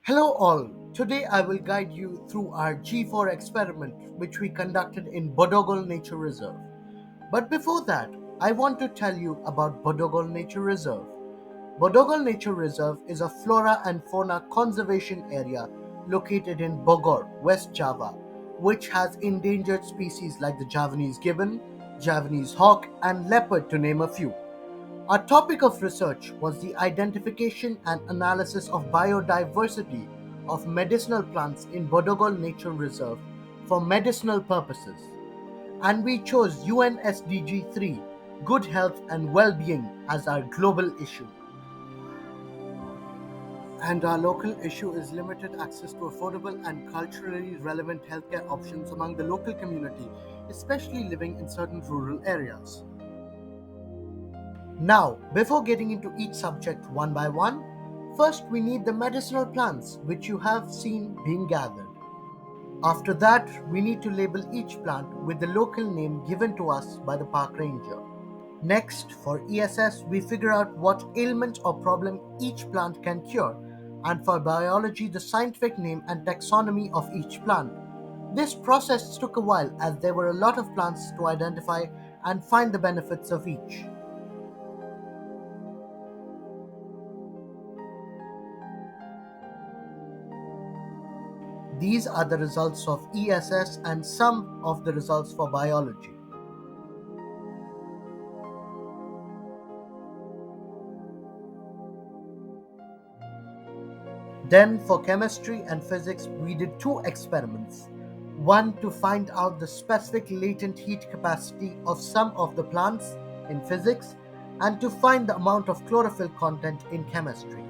Hello, all. Today I will guide you through our G4 experiment, which we conducted in Bodogol Nature Reserve. But before that, I want to tell you about Bodogol Nature Reserve. Bodogol Nature Reserve is a flora and fauna conservation area located in Bogor, West Java, which has endangered species like the Javanese gibbon, Javanese hawk, and leopard, to name a few. Our topic of research was the identification and analysis of biodiversity of medicinal plants in Bodogol Nature Reserve for medicinal purposes. And we chose UNSDG 3, Good Health and Well-being, as our global issue. And our local issue is limited access to affordable and culturally relevant healthcare options among the local community, especially living in certain rural areas. Now, before getting into each subject one by one, first we need the medicinal plants which you have seen being gathered. After that, we need to label each plant with the local name given to us by the park ranger. Next, for ESS, we figure out what ailment or problem each plant can cure, and for biology, the scientific name and taxonomy of each plant. This process took a while as there were a lot of plants to identify and find the benefits of each. These are the results of ESS and some of the results for biology. Then for chemistry and physics, we did two experiments. One to find out the specific latent heat capacity of some of the plants in physics, and to find the amount of chlorophyll content in chemistry.